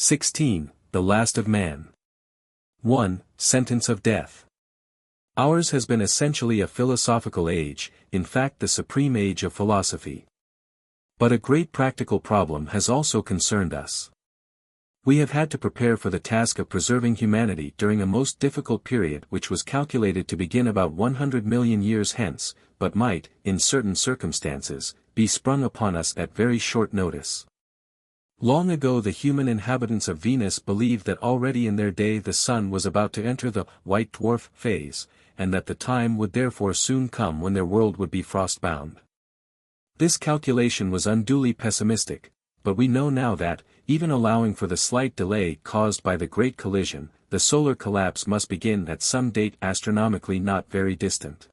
16. The Last of Man. 1. Sentence of Death. Ours has been essentially a philosophical age, in fact the supreme age of philosophy. But a great practical problem has also concerned us. We have had to prepare for the task of preserving humanity during a most difficult period which was calculated to begin about 100 million years hence, but might, in certain circumstances, be sprung upon us at very short notice. Long ago the human inhabitants of Venus believed that already in their day the sun was about to enter the white dwarf phase, and that the time would therefore soon come when their world would be frostbound. This calculation was unduly pessimistic, but we know now that, even allowing for the slight delay caused by the Great Collision, the solar collapse must begin at some date astronomically not very distant.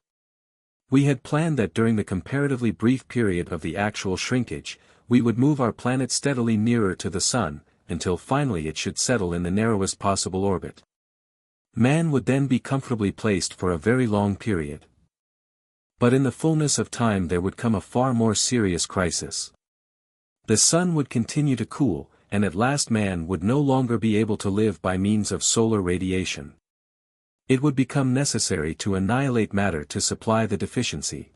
We had planned that during the comparatively brief period of the actual shrinkage, we would move our planet steadily nearer to the Sun, until finally it should settle in the narrowest possible orbit. Man would then be comfortably placed for a very long period. But in the fullness of time there would come a far more serious crisis. The Sun would continue to cool, and at last man would no longer be able to live by means of solar radiation. It would become necessary to annihilate matter to supply the deficiency.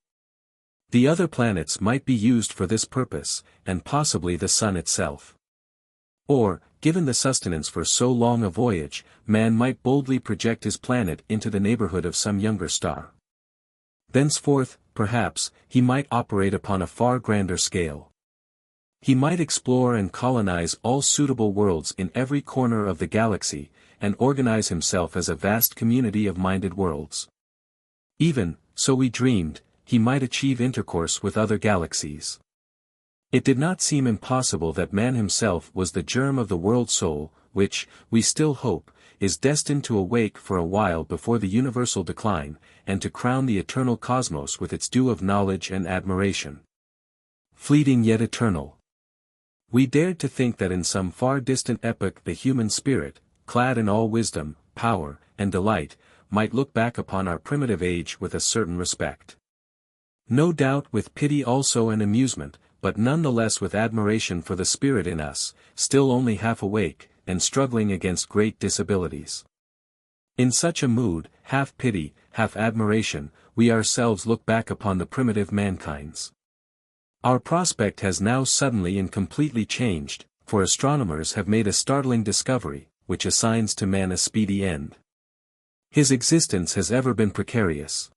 The other planets might be used for this purpose, and possibly the Sun itself. Or, given the sustenance for so long a voyage, man might boldly project his planet into the neighborhood of some younger star. Thenceforth, perhaps, he might operate upon a far grander scale. He might explore and colonize all suitable worlds in every corner of the galaxy, and organize himself as a vast community of minded worlds. Even, so we dreamed, he might achieve intercourse with other galaxies. It did not seem impossible that man himself was the germ of the world soul, which, we still hope, is destined to awake for a while before the universal decline, and to crown the eternal cosmos with its due of knowledge and admiration. Fleeting yet eternal. We dared to think that in some far distant epoch the human spirit, clad in all wisdom, power, and delight, might look back upon our primitive age with a certain respect. No doubt with pity also and amusement, but none the less with admiration for the spirit in us, still only half awake, and struggling against great disabilities. In such a mood, half pity, half admiration, we ourselves look back upon the primitive mankind's. Our prospect has now suddenly and completely changed, for astronomers have made a startling discovery, which assigns to man a speedy end. His existence has ever been precarious.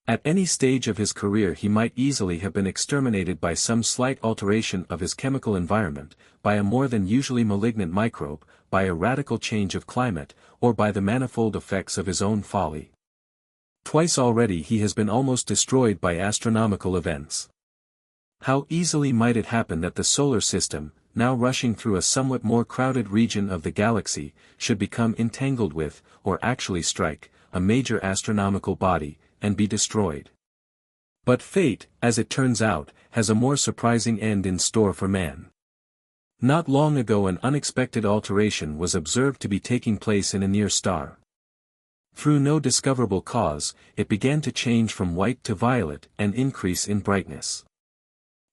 At any stage of his career he might easily have been exterminated by some slight alteration of his chemical environment, by a more than usually malignant microbe, by a radical change of climate, or by the manifold effects of his own folly. Twice already he has been almost destroyed by astronomical events. How easily might it happen that the solar system, now rushing through a somewhat more crowded region of the galaxy, should become entangled with, or actually strike, a major astronomical body, and be destroyed. But fate, as it turns out, has a more surprising end in store for man. Not long ago an unexpected alteration was observed to be taking place in a near star. Through no discoverable cause, it began to change from white to violet and increase in brightness.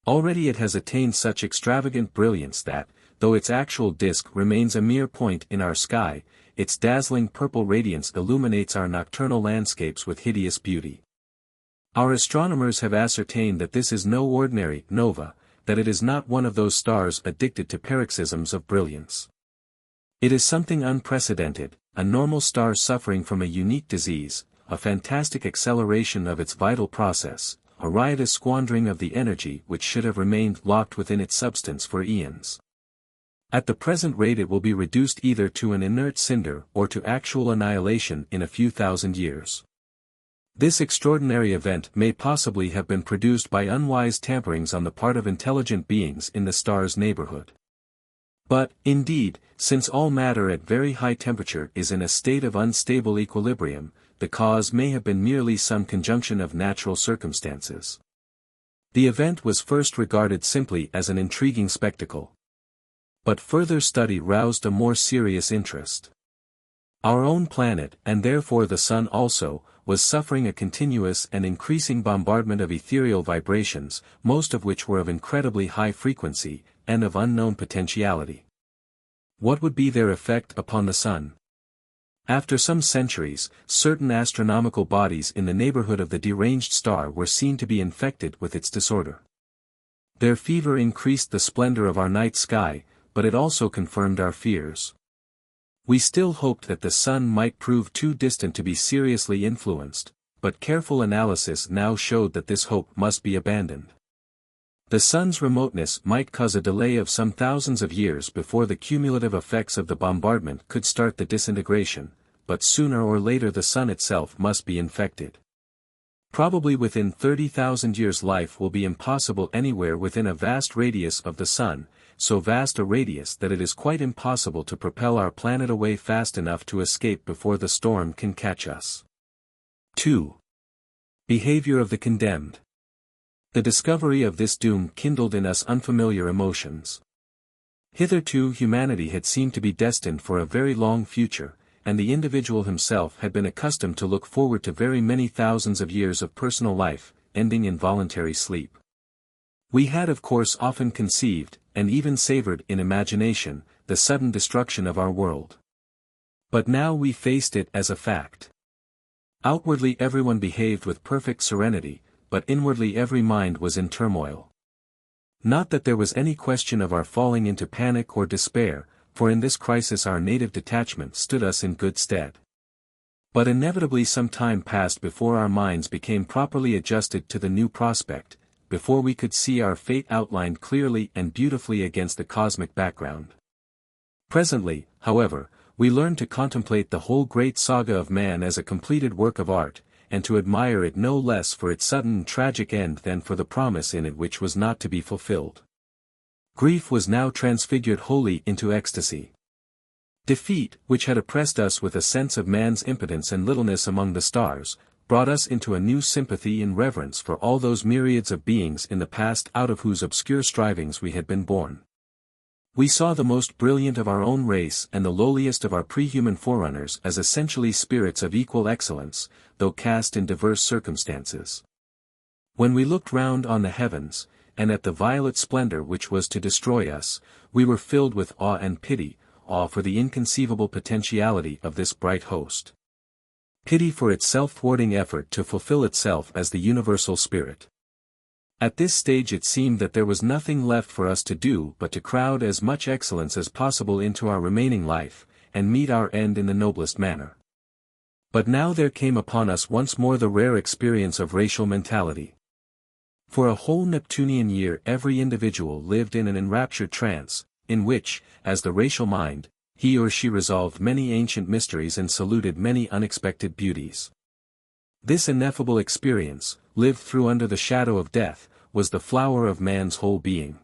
Already it has attained such extravagant brilliance that, though its actual disk remains a mere point in our sky, its dazzling purple radiance illuminates our nocturnal landscapes with hideous beauty. Our astronomers have ascertained that this is no ordinary nova, that it is not one of those stars addicted to paroxysms of brilliance. It is something unprecedented, a normal star suffering from a unique disease, a fantastic acceleration of its vital process, a riotous squandering of the energy which should have remained locked within its substance for eons. At the present rate it will be reduced either to an inert cinder or to actual annihilation in a few thousand years. This extraordinary event may possibly have been produced by unwise tamperings on the part of intelligent beings in the star's neighborhood. But, indeed, since all matter at very high temperature is in a state of unstable equilibrium, the cause may have been merely some conjunction of natural circumstances. The event was first regarded simply as an intriguing spectacle. But further study roused a more serious interest. Our own planet, and therefore the Sun also, was suffering a continuous and increasing bombardment of ethereal vibrations, most of which were of incredibly high frequency, and of unknown potentiality. What would be their effect upon the Sun? After some centuries, certain astronomical bodies in the neighborhood of the deranged star were seen to be infected with its disorder. Their fever increased the splendor of our night sky, but it also confirmed our fears. We still hoped that the Sun might prove too distant to be seriously influenced, but careful analysis now showed that this hope must be abandoned. The Sun's remoteness might cause a delay of some thousands of years before the cumulative effects of the bombardment could start the disintegration, but sooner or later the Sun itself must be infected. Probably within 30,000 years life will be impossible anywhere within a vast radius of the Sun, so vast a radius that it is quite impossible to propel our planet away fast enough to escape before the storm can catch us. 2. Behavior of the condemned. The discovery of this doom kindled in us unfamiliar emotions. Hitherto humanity had seemed to be destined for a very long future, and the individual himself had been accustomed to look forward to very many thousands of years of personal life, ending in voluntary sleep. We had of course often conceived, and even savored in imagination, the sudden destruction of our world. But now we faced it as a fact. Outwardly everyone behaved with perfect serenity, but inwardly every mind was in turmoil. Not that there was any question of our falling into panic or despair, for in this crisis our native detachment stood us in good stead. But inevitably some time passed before our minds became properly adjusted to the new prospect, before we could see our fate outlined clearly and beautifully against the cosmic background. Presently, however, we learned to contemplate the whole great saga of man as a completed work of art, and to admire it no less for its sudden and tragic end than for the promise in it which was not to be fulfilled. Grief was now transfigured wholly into ecstasy. Defeat, which had oppressed us with a sense of man's impotence and littleness among the stars, brought us into a new sympathy and reverence for all those myriads of beings in the past out of whose obscure strivings we had been born. We saw the most brilliant of our own race and the lowliest of our pre-human forerunners as essentially spirits of equal excellence, though cast in diverse circumstances. When we looked round on the heavens, and at the violet splendor which was to destroy us, we were filled with awe and pity, awe for the inconceivable potentiality of this bright host. Pity for its self-thwarting effort to fulfill itself as the universal spirit. At this stage it seemed that there was nothing left for us to do but to crowd as much excellence as possible into our remaining life, and meet our end in the noblest manner. But now there came upon us once more the rare experience of racial mentality. For a whole Neptunian year every individual lived in an enraptured trance, in which, as the racial mind, he or she resolved many ancient mysteries and saluted many unexpected beauties. This ineffable experience, lived through under the shadow of death, was the flower of man's whole being.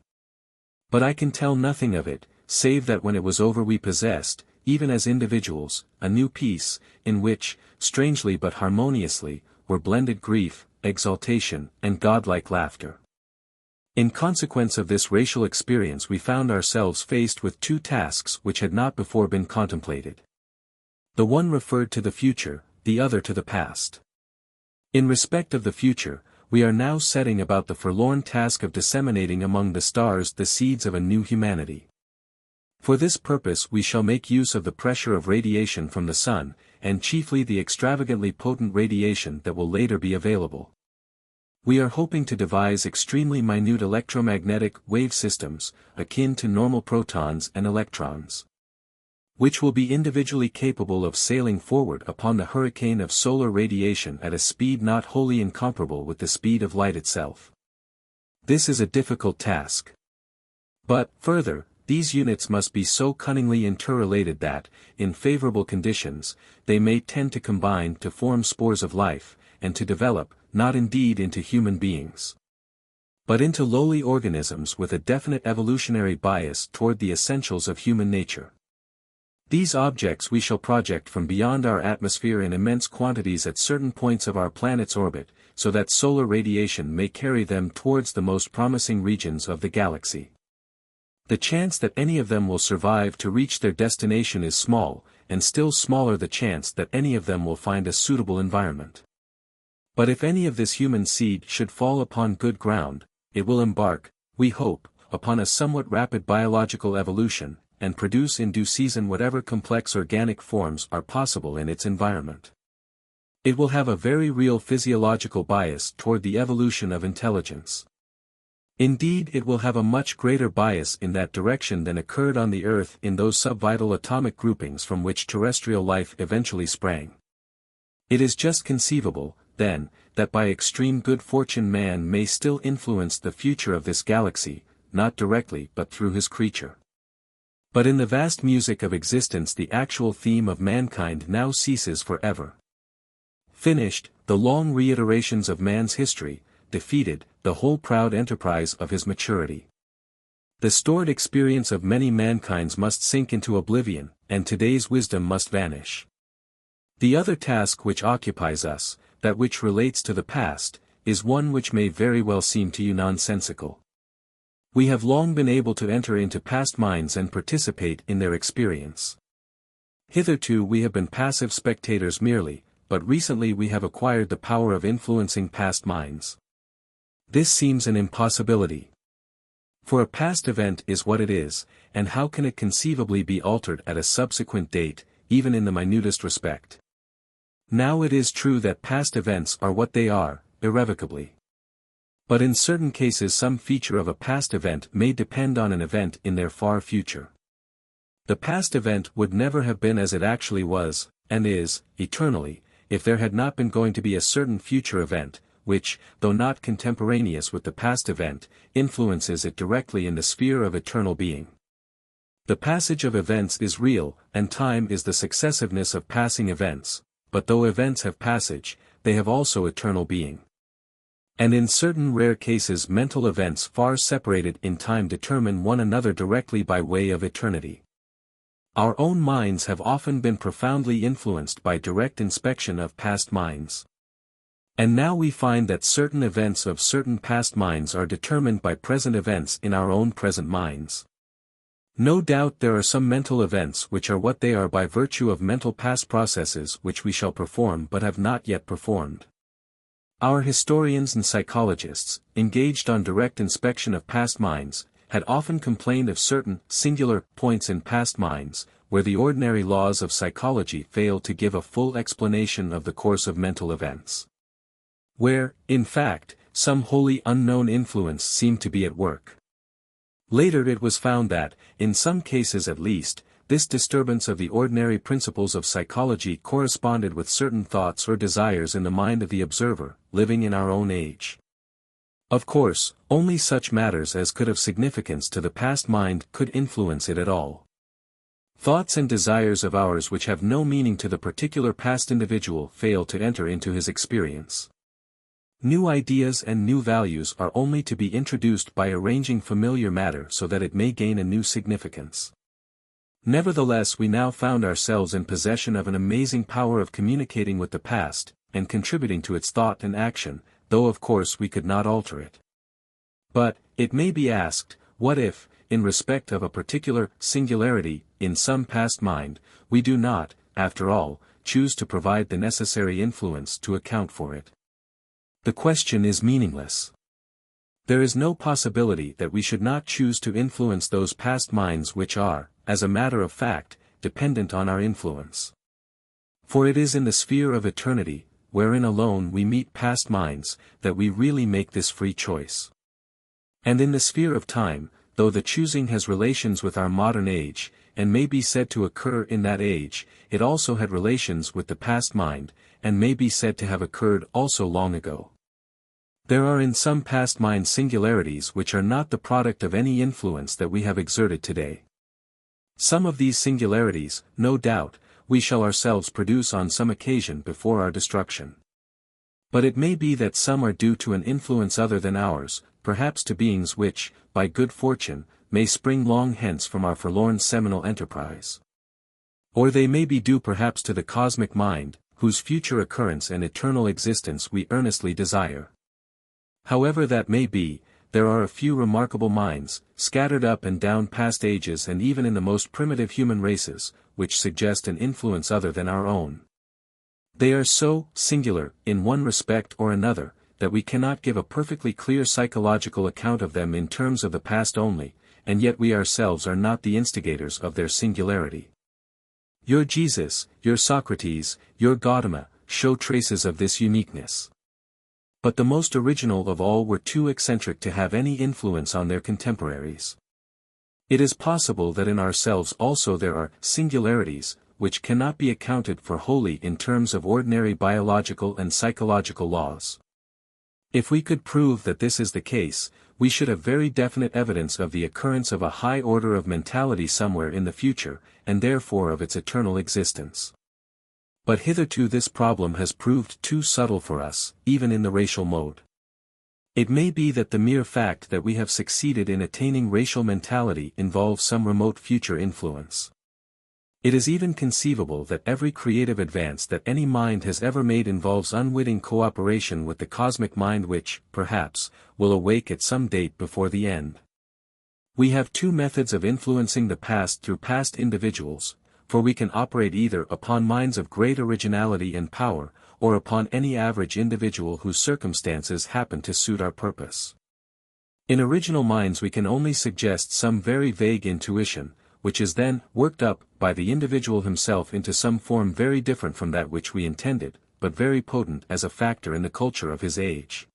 But I can tell nothing of it, save that when it was over we possessed, even as individuals, a new peace, in which, strangely but harmoniously, were blended grief, exaltation, and godlike laughter. In consequence of this racial experience we found ourselves faced with two tasks which had not before been contemplated. The one referred to the future, the other to the past. In respect of the future, we are now setting about the forlorn task of disseminating among the stars the seeds of a new humanity. For this purpose we shall make use of the pressure of radiation from the Sun, and chiefly the extravagantly potent radiation that will later be available. We are hoping to devise extremely minute electromagnetic wave systems, akin to normal protons and electrons, which will be individually capable of sailing forward upon the hurricane of solar radiation at a speed not wholly incomparable with the speed of light itself. This is a difficult task. But, further, these units must be so cunningly interrelated that, in favorable conditions, they may tend to combine to form spores of life, and to develop, not indeed into human beings, but into lowly organisms with a definite evolutionary bias toward the essentials of human nature. These objects we shall project from beyond our atmosphere in immense quantities at certain points of our planet's orbit, so that solar radiation may carry them towards the most promising regions of the galaxy. The chance that any of them will survive to reach their destination is small, and still smaller the chance that any of them will find a suitable environment. But if any of this human seed should fall upon good ground, it will embark, we hope, upon a somewhat rapid biological evolution, and produce in due season whatever complex organic forms are possible in its environment. It will have a very real physiological bias toward the evolution of intelligence. Indeed, it will have a much greater bias in that direction than occurred on the Earth in those subvital atomic groupings from which terrestrial life eventually sprang. It is just conceivable, then, that by extreme good fortune man may still influence the future of this galaxy, not directly but through his creature. But in the vast music of existence the actual theme of mankind now ceases forever. Finished, the long reiterations of man's history, defeated, the whole proud enterprise of his maturity. The stored experience of many mankind's must sink into oblivion, and today's wisdom must vanish. The other task which occupies us, that which relates to the past, is one which may very well seem to you nonsensical. We have long been able to enter into past minds and participate in their experience. Hitherto we have been passive spectators merely, but recently we have acquired the power of influencing past minds. This seems an impossibility. For a past event is what it is, and how can it conceivably be altered at a subsequent date, even in the minutest respect? Now it is true that past events are what they are, irrevocably. But in certain cases some feature of a past event may depend on an event in their far future. The past event would never have been as it actually was, and is, eternally, if there had not been going to be a certain future event, which, though not contemporaneous with the past event, influences it directly in the sphere of eternal being. The passage of events is real, and time is the successiveness of passing events, but though events have passage, they have also eternal being. And in certain rare cases mental events far separated in time determine one another directly by way of eternity. Our own minds have often been profoundly influenced by direct inspection of past minds. And now we find that certain events of certain past minds are determined by present events in our own present minds. No doubt there are some mental events which are what they are by virtue of mental past processes which we shall perform but have not yet performed. Our historians and psychologists, engaged on direct inspection of past minds, had often complained of certain singular points in past minds, where the ordinary laws of psychology failed to give a full explanation of the course of mental events. Where, in fact, some wholly unknown influence seemed to be at work. Later it was found that, in some cases at least, this disturbance of the ordinary principles of psychology corresponded with certain thoughts or desires in the mind of the observer, living in our own age. Of course, only such matters as could have significance to the past mind could influence it at all. Thoughts and desires of ours which have no meaning to the particular past individual fail to enter into his experience. New ideas and new values are only to be introduced by arranging familiar matter so that it may gain a new significance. Nevertheless we now found ourselves in possession of an amazing power of communicating with the past, and contributing to its thought and action, though of course we could not alter it. But, it may be asked, what if, in respect of a particular singularity, in some past mind, we do not, after all, choose to provide the necessary influence to account for it? The question is meaningless. There is no possibility that we should not choose to influence those past minds which are, as a matter of fact, dependent on our influence. For it is in the sphere of eternity, wherein alone we meet past minds, that we really make this free choice. And in the sphere of time, though the choosing has relations with our modern age, and may be said to occur in that age, it also had relations with the past mind, and may be said to have occurred also long ago. There are in some past mind singularities which are not the product of any influence that we have exerted today. Some of these singularities, no doubt, we shall ourselves produce on some occasion before our destruction. But it may be that some are due to an influence other than ours, perhaps to beings which, by good fortune, may spring long hence from our forlorn seminal enterprise. Or they may be due perhaps to the cosmic mind, whose future occurrence and eternal existence we earnestly desire. However that may be, there are a few remarkable minds, scattered up and down past ages and even in the most primitive human races, which suggest an influence other than our own. They are so singular, in one respect or another, that we cannot give a perfectly clear psychological account of them in terms of the past only, and yet we ourselves are not the instigators of their singularity. Your Jesus, your Socrates, your Gautama, show traces of this uniqueness. But the most original of all were too eccentric to have any influence on their contemporaries. It is possible that in ourselves also there are singularities, which cannot be accounted for wholly in terms of ordinary biological and psychological laws. If we could prove that this is the case, we should have very definite evidence of the occurrence of a high order of mentality somewhere in the future, and therefore of its eternal existence. But hitherto this problem has proved too subtle for us, even in the racial mode. It may be that the mere fact that we have succeeded in attaining racial mentality involves some remote future influence. It is even conceivable that every creative advance that any mind has ever made involves unwitting cooperation with the cosmic mind which, perhaps, will awake at some date before the end. We have two methods of influencing the past through past individuals, for we can operate either upon minds of great originality and power, or upon any average individual whose circumstances happen to suit our purpose. In original minds we can only suggest some very vague intuition, which is then worked up by the individual himself into some form very different from that which we intended, but very potent as a factor in the culture of his age.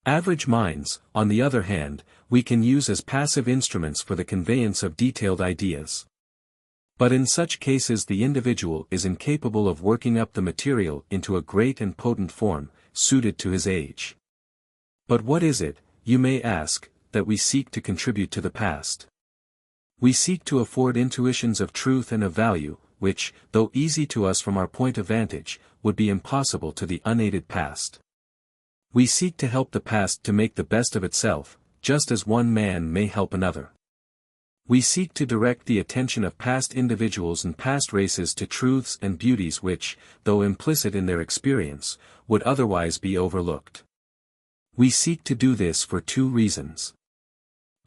Average minds, on the other hand, we can use as passive instruments for the conveyance of detailed ideas. But in such cases the individual is incapable of working up the material into a great and potent form, suited to his age. But what is it, you may ask, that we seek to contribute to the past? We seek to afford intuitions of truth and of value, which, though easy to us from our point of vantage, would be impossible to the unaided past. We seek to help the past to make the best of itself, just as one man may help another. We seek to direct the attention of past individuals and past races to truths and beauties which, though implicit in their experience, would otherwise be overlooked. We seek to do this for two reasons.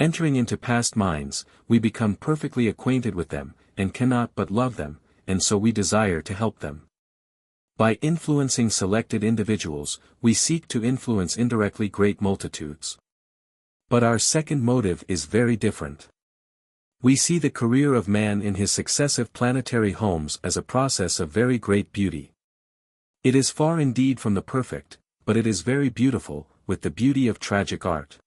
Entering into past minds, we become perfectly acquainted with them, and cannot but love them, and so we desire to help them. By influencing selected individuals, we seek to influence indirectly great multitudes. But our second motive is very different. We see the career of man in his successive planetary homes as a process of very great beauty. It is far indeed from the perfect, but it is very beautiful, with the beauty of tragic art.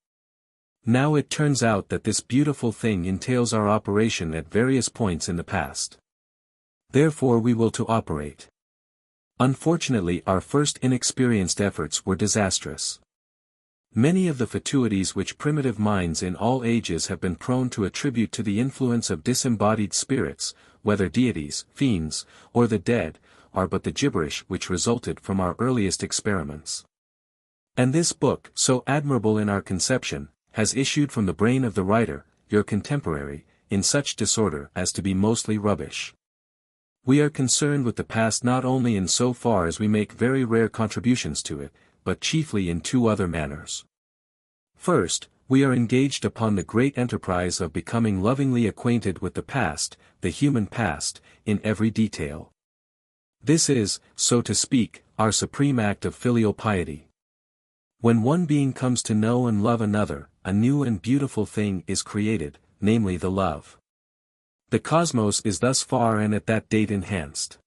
Now it turns out that this beautiful thing entails our operation at various points in the past. Therefore we will to operate. Unfortunately our first inexperienced efforts were disastrous. Many of the fatuities which primitive minds in all ages have been prone to attribute to the influence of disembodied spirits, whether deities, fiends, or the dead, are but the gibberish which resulted from our earliest experiments. And this book, so admirable in our conception, has issued from the brain of the writer, your contemporary, in such disorder as to be mostly rubbish. We are concerned with the past not only in so far as we make very rare contributions to it, but chiefly in two other manners. First, we are engaged upon the great enterprise of becoming lovingly acquainted with the past, the human past, in every detail. This is, so to speak, our supreme act of filial piety. When one being comes to know and love another, a new and beautiful thing is created, namely the love. The cosmos is thus far and at that date enhanced.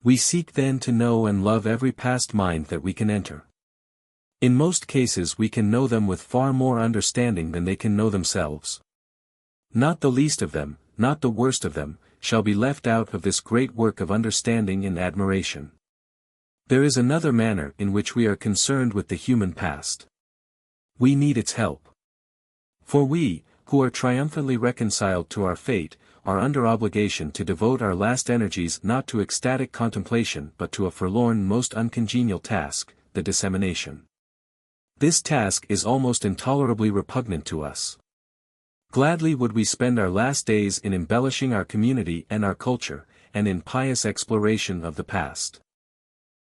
We seek then to know and love every past mind that we can enter. In most cases we can know them with far more understanding than they can know themselves. Not the least of them, not the worst of them, shall be left out of this great work of understanding and admiration. There is another manner in which we are concerned with the human past. We need its help. For we, who are triumphantly reconciled to our fate, are under obligation to devote our last energies not to ecstatic contemplation but to a forlorn most uncongenial task, the dissemination. This task is almost intolerably repugnant to us. Gladly would we spend our last days in embellishing our community and our culture, and in pious exploration of the past.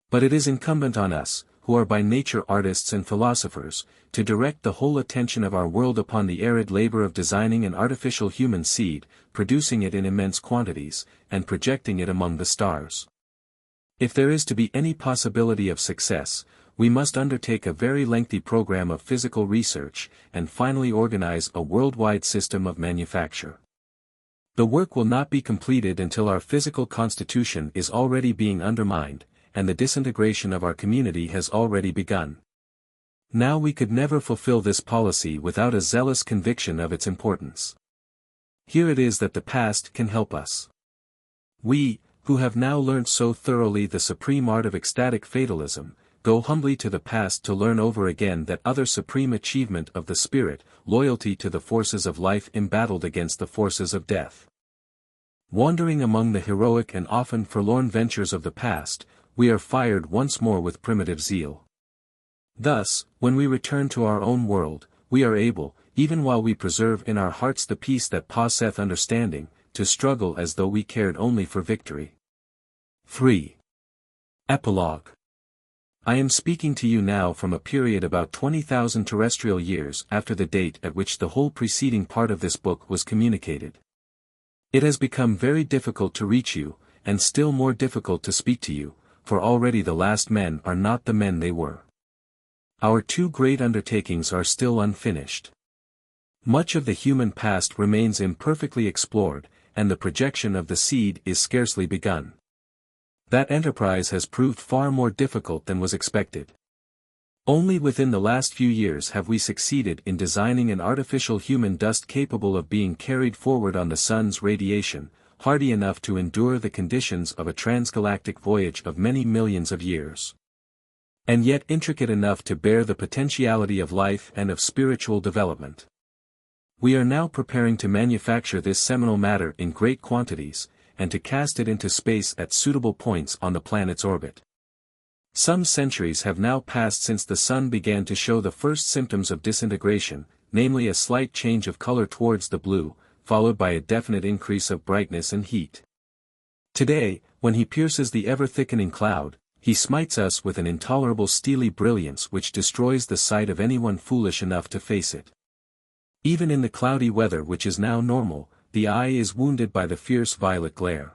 But it is incumbent on us, who are by nature artists and philosophers, to direct the whole attention of our world upon the arid labor of designing an artificial human seed, producing it in immense quantities, and projecting it among the stars. If there is to be any possibility of success, we must undertake a very lengthy program of physical research, and finally organize a worldwide system of manufacture. The work will not be completed until our physical constitution is already being undermined, and the disintegration of our community has already begun. Now we could never fulfill this policy without a zealous conviction of its importance. Here it is that the past can help us. We, who have now learnt so thoroughly the supreme art of ecstatic fatalism, go humbly to the past to learn over again that other supreme achievement of the spirit, loyalty to the forces of life embattled against the forces of death. Wandering among the heroic and often forlorn ventures of the past, we are fired once more with primitive zeal. Thus, when we return to our own world, we are able, even while we preserve in our hearts the peace that passeth understanding, to struggle as though we cared only for victory. 3. Epilogue. I am speaking to you now from a period about 20,000 terrestrial years after the date at which the whole preceding part of this book was communicated. It has become very difficult to reach you, and still more difficult to speak to you, for already the last men are not the men they were. Our two great undertakings are still unfinished. Much of the human past remains imperfectly explored, and the projection of the seed is scarcely begun. That enterprise has proved far more difficult than was expected. Only within the last few years have we succeeded in designing an artificial human dust capable of being carried forward on the sun's radiation, hardy enough to endure the conditions of a transgalactic voyage of many millions of years. And yet intricate enough to bear the potentiality of life and of spiritual development. We are now preparing to manufacture this seminal matter in great quantities, and to cast it into space at suitable points on the planet's orbit. Some centuries have now passed since the sun began to show the first symptoms of disintegration, namely a slight change of color towards the blue, followed by a definite increase of brightness and heat. Today, when he pierces the ever-thickening cloud, he smites us with an intolerable steely brilliance which destroys the sight of anyone foolish enough to face it. Even in the cloudy weather which is now normal, the eye is wounded by the fierce violet glare.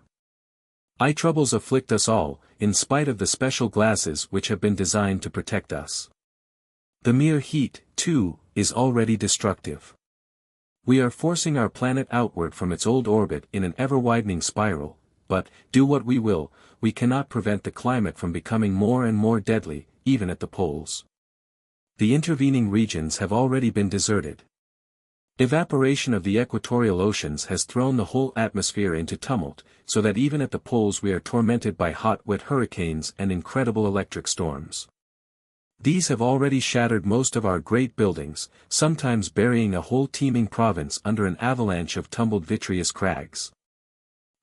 Eye troubles afflict us all, in spite of the special glasses which have been designed to protect us. The mere heat, too, is already destructive. We are forcing our planet outward from its old orbit in an ever-widening spiral, but, do what we will, we cannot prevent the climate from becoming more and more deadly, even at the poles. The intervening regions have already been deserted. Evaporation of the equatorial oceans has thrown the whole atmosphere into tumult, so that even at the poles we are tormented by hot wet hurricanes and incredible electric storms. These have already shattered most of our great buildings, sometimes burying a whole teeming province under an avalanche of tumbled vitreous crags.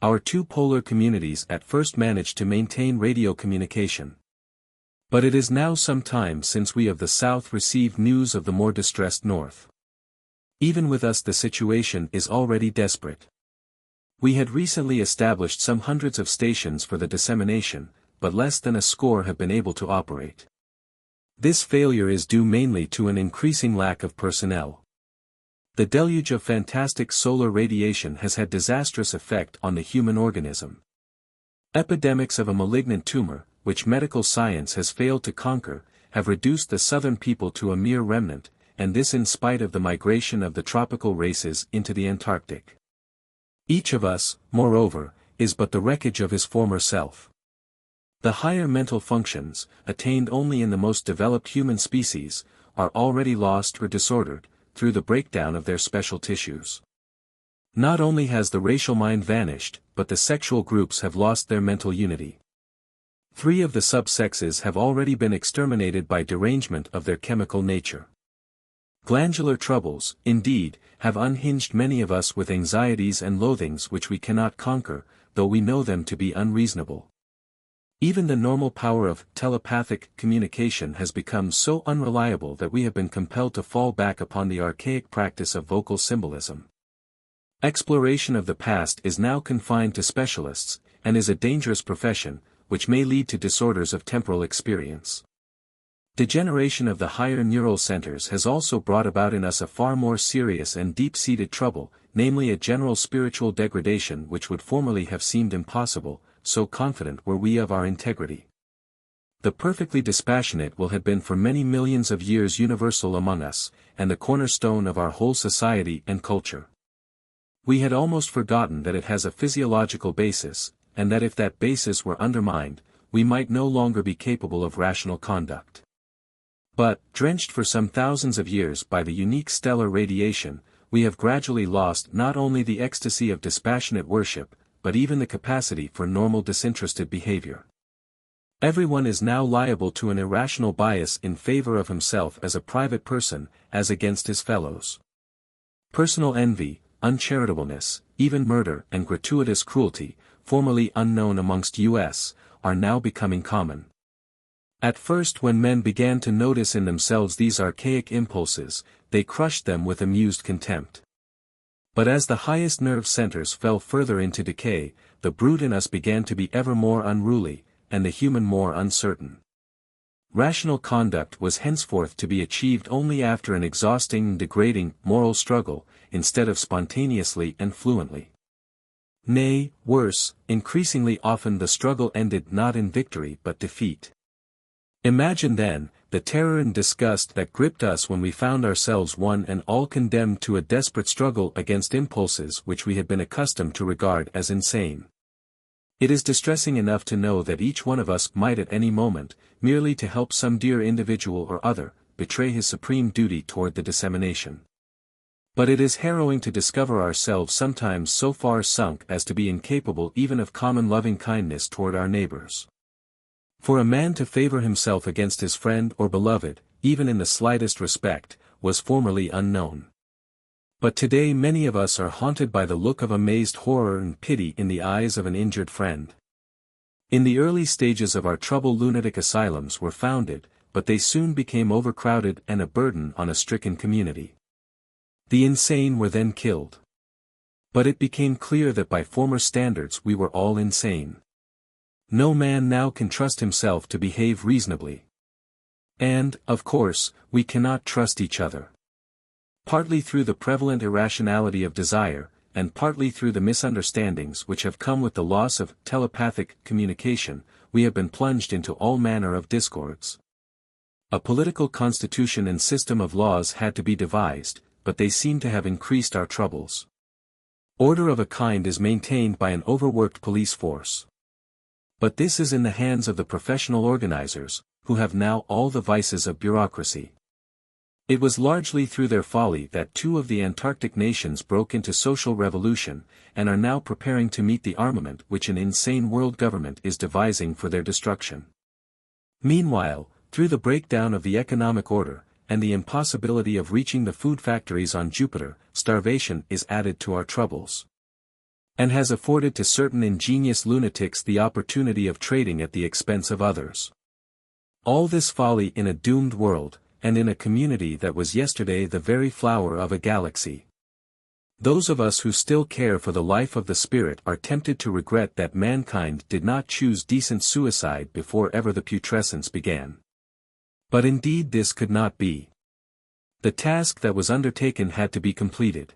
Our two polar communities at first managed to maintain radio communication. But it is now some time since we of the south received news of the more distressed north. Even with us the situation is already desperate. We had recently established some hundreds of stations for the dissemination, but less than a score have been able to operate. This failure is due mainly to an increasing lack of personnel. The deluge of fantastic solar radiation has had disastrous effect on the human organism. Epidemics of a malignant tumor, which medical science has failed to conquer, have reduced the southern people to a mere remnant, and this in spite of the migration of the tropical races into the Antarctic. Each of us, moreover, is but the wreckage of his former self. The higher mental functions, attained only in the most developed human species, are already lost or disordered, through the breakdown of their special tissues. Not only has the racial mind vanished, but the sexual groups have lost their mental unity. 3 of the subsexes have already been exterminated by derangement of their chemical nature. Glandular troubles, indeed, have unhinged many of us with anxieties and loathings which we cannot conquer, though we know them to be unreasonable. Even the normal power of telepathic communication has become so unreliable that we have been compelled to fall back upon the archaic practice of vocal symbolism. Exploration of the past is now confined to specialists, and is a dangerous profession, which may lead to disorders of temporal experience. Degeneration of the higher neural centers has also brought about in us a far more serious and deep-seated trouble, namely a general spiritual degradation which would formerly have seemed impossible, so confident were we of our integrity. The perfectly dispassionate will have been for many millions of years universal among us, and the cornerstone of our whole society and culture. We had almost forgotten that it has a physiological basis, and that if that basis were undermined, we might no longer be capable of rational conduct. But, drenched for some thousands of years by the unique stellar radiation, we have gradually lost not only the ecstasy of dispassionate worship, but even the capacity for normal disinterested behavior. Everyone is now liable to an irrational bias in favor of himself as a private person, as against his fellows. Personal envy, uncharitableness, even murder and gratuitous cruelty, formerly unknown amongst us, are now becoming common. At first, when men began to notice in themselves these archaic impulses, they crushed them with amused contempt. But as the highest nerve centers fell further into decay, the brute in us began to be ever more unruly, and the human more uncertain. Rational conduct was henceforth to be achieved only after an exhausting and degrading moral struggle, instead of spontaneously and fluently. Nay, worse, increasingly often the struggle ended not in victory but defeat. Imagine then, the terror and disgust that gripped us when we found ourselves one and all condemned to a desperate struggle against impulses which we had been accustomed to regard as insane. It is distressing enough to know that each one of us might at any moment, merely to help some dear individual or other, betray his supreme duty toward the dissemination. But it is harrowing to discover ourselves sometimes so far sunk as to be incapable even of common loving kindness toward our neighbors. For a man to favor himself against his friend or beloved, even in the slightest respect, was formerly unknown. But today many of us are haunted by the look of amazed horror and pity in the eyes of an injured friend. In the early stages of our trouble lunatic asylums were founded, but they soon became overcrowded and a burden on a stricken community. The insane were then killed. But it became clear that by former standards we were all insane. No man now can trust himself to behave reasonably. And, of course, we cannot trust each other. Partly through the prevalent irrationality of desire, and partly through the misunderstandings which have come with the loss of telepathic communication, we have been plunged into all manner of discords. A political constitution and system of laws had to be devised, but they seem to have increased our troubles. Order of a kind is maintained by an overworked police force. But this is in the hands of the professional organizers, who have now all the vices of bureaucracy. It was largely through their folly that two of the Antarctic nations broke into social revolution, and are now preparing to meet the armament which an insane world government is devising for their destruction. Meanwhile, through the breakdown of the economic order, and the impossibility of reaching the food factories on Jupiter, starvation is added to our troubles. And has afforded to certain ingenious lunatics the opportunity of trading at the expense of others. All this folly in a doomed world, and in a community that was yesterday the very flower of a galaxy. Those of us who still care for the life of the spirit are tempted to regret that mankind did not choose decent suicide before ever the putrescence began. But indeed this could not be. The task that was undertaken had to be completed.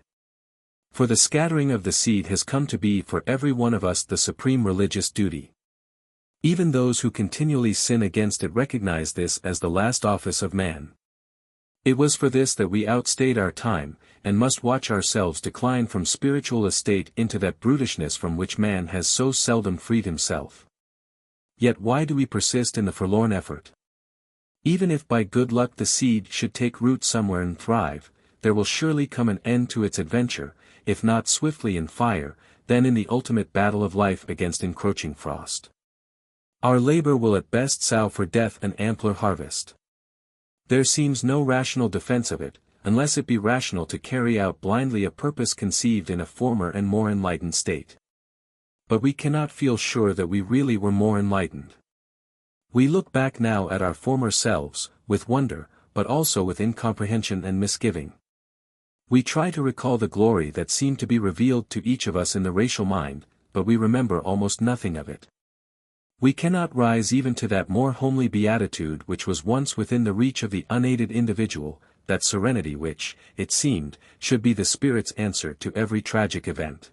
For the scattering of the seed has come to be for every one of us the supreme religious duty. Even those who continually sin against it recognize this as the last office of man. It was for this that we outstayed our time, and must watch ourselves decline from spiritual estate into that brutishness from which man has so seldom freed himself. Yet why do we persist in the forlorn effort? Even if by good luck the seed should take root somewhere and thrive, there will surely come an end to its adventure, if not swiftly in fire, then in the ultimate battle of life against encroaching frost. Our labor will at best sow for death an ampler harvest. There seems no rational defense of it, unless it be rational to carry out blindly a purpose conceived in a former and more enlightened state. But we cannot feel sure that we really were more enlightened. We look back now at our former selves, with wonder, but also with incomprehension and misgiving. We try to recall the glory that seemed to be revealed to each of us in the racial mind, but we remember almost nothing of it. We cannot rise even to that more homely beatitude which was once within the reach of the unaided individual, that serenity which, it seemed, should be the spirit's answer to every tragic event.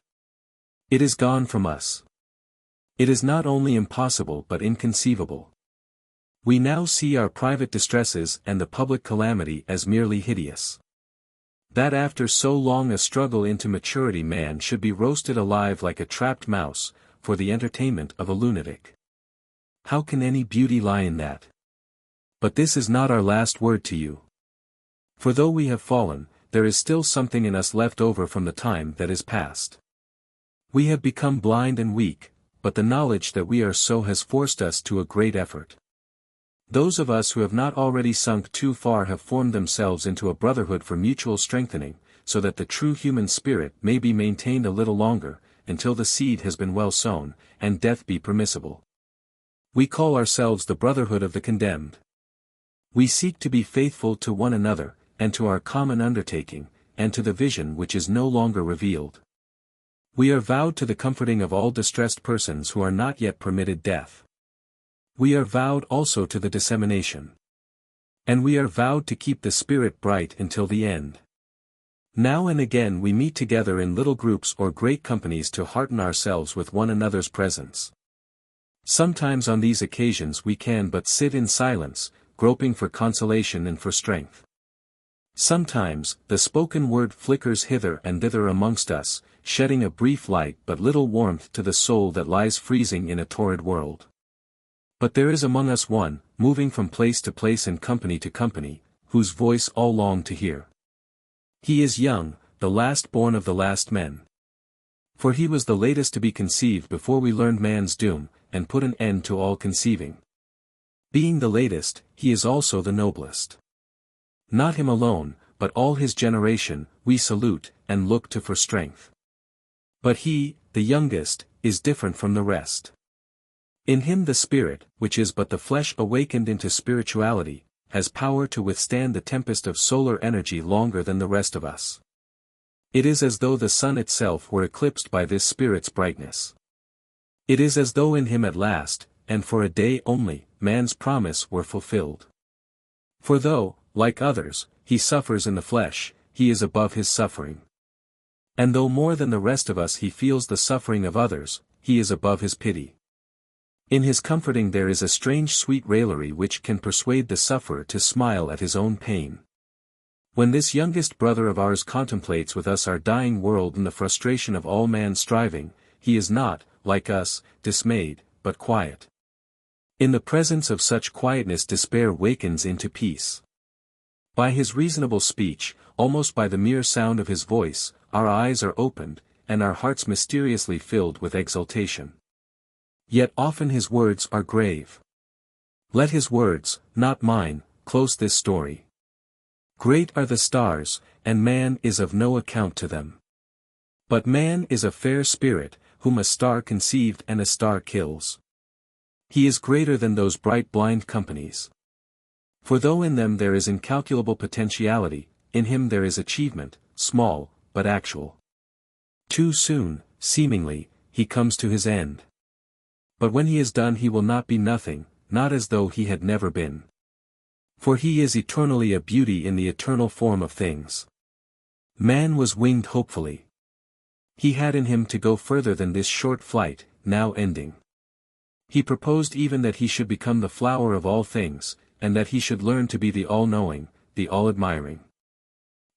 It is gone from us. It is not only impossible but inconceivable. We now see our private distresses and the public calamity as merely hideous. That after so long a struggle into maturity man should be roasted alive like a trapped mouse, for the entertainment of a lunatic. How can any beauty lie in that? But this is not our last word to you. For though we have fallen, there is still something in us left over from the time that is past. We have become blind and weak, but the knowledge that we are so has forced us to a great effort. Those of us who have not already sunk too far have formed themselves into a brotherhood for mutual strengthening, so that the true human spirit may be maintained a little longer, until the seed has been well sown, and death be permissible. We call ourselves the brotherhood of the condemned. We seek to be faithful to one another, and to our common undertaking, and to the vision which is no longer revealed. We are vowed to the comforting of all distressed persons who are not yet permitted death. We are vowed also to the dissemination. And we are vowed to keep the spirit bright until the end. Now and again we meet together in little groups or great companies to hearten ourselves with one another's presence. Sometimes on these occasions we can but sit in silence, groping for consolation and for strength. Sometimes, the spoken word flickers hither and thither amongst us, shedding a brief light but little warmth to the soul that lies freezing in a torrid world. But there is among us one, moving from place to place and company to company, whose voice all long to hear. He is young, the last born of the last men. For he was the latest to be conceived before we learned man's doom, and put an end to all conceiving. Being the latest, he is also the noblest. Not him alone, but all his generation, we salute, and look to for strength. But he, the youngest, is different from the rest. In him the spirit, which is but the flesh awakened into spirituality, has power to withstand the tempest of solar energy longer than the rest of us. It is as though the sun itself were eclipsed by this spirit's brightness. It is as though in him at last, and for a day only, man's promise were fulfilled. For though, like others, he suffers in the flesh, he is above his suffering. And though more than the rest of us he feels the suffering of others, he is above his pity. In his comforting there is a strange sweet raillery which can persuade the sufferer to smile at his own pain. When this youngest brother of ours contemplates with us our dying world and the frustration of all man's striving, he is not, like us, dismayed, but quiet. In the presence of such quietness despair wakens into peace. By his reasonable speech, almost by the mere sound of his voice, our eyes are opened, and our hearts mysteriously filled with exultation. Yet often his words are grave. Let his words, not mine, close this story. Great are the stars, and man is of no account to them. But man is a fair spirit, whom a star conceived and a star kills. He is greater than those bright blind companies. For though in them there is incalculable potentiality, in him there is achievement, small, but actual. Too soon, seemingly, he comes to his end. But when he is done he will not be nothing, not as though he had never been. For he is eternally a beauty in the eternal form of things. Man was winged hopefully. He had in him to go further than this short flight, now ending. He proposed even that he should become the flower of all things, and that he should learn to be the all-knowing, the all-admiring.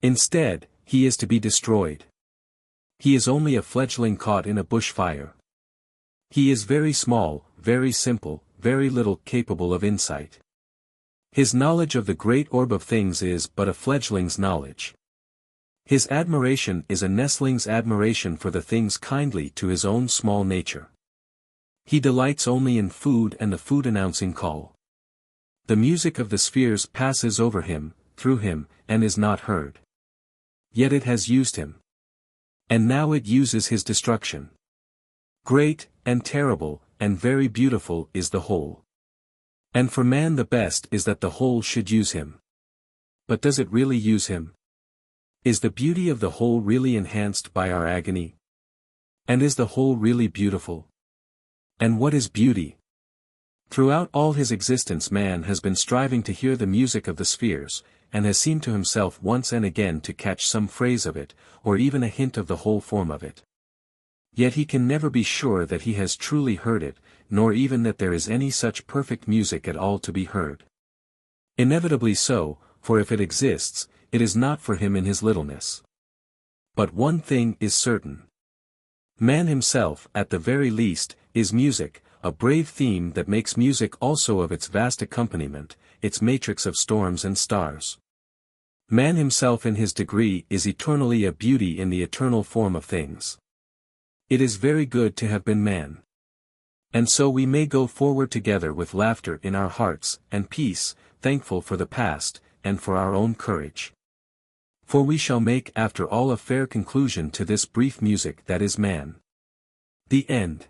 Instead, he is to be destroyed. He is only a fledgling caught in a bushfire. He is very small, very simple, very little capable of insight. His knowledge of the great orb of things is but a fledgling's knowledge. His admiration is a nestling's admiration for the things kindly to his own small nature. He delights only in food and the food-announcing call. The music of the spheres passes over him, through him, and is not heard. Yet it has used him. And now it uses his destruction. Great, and terrible, and very beautiful is the whole. And for man the best is that the whole should use him. But does it really use him? Is the beauty of the whole really enhanced by our agony? And is the whole really beautiful? And what is beauty? Throughout all his existence man has been striving to hear the music of the spheres, and has seemed to himself once and again to catch some phrase of it, or even a hint of the whole form of it. Yet he can never be sure that he has truly heard it, nor even that there is any such perfect music at all to be heard. Inevitably so, for if it exists, it is not for him in his littleness. But one thing is certain. Man himself, at the very least, is music, a brave theme that makes music also of its vast accompaniment, its matrix of storms and stars. Man himself in his degree is eternally a beauty in the eternal form of things. It is very good to have been man. And so we may go forward together with laughter in our hearts, and peace, thankful for the past, and for our own courage. For we shall make after all a fair conclusion to this brief music that is man. The End.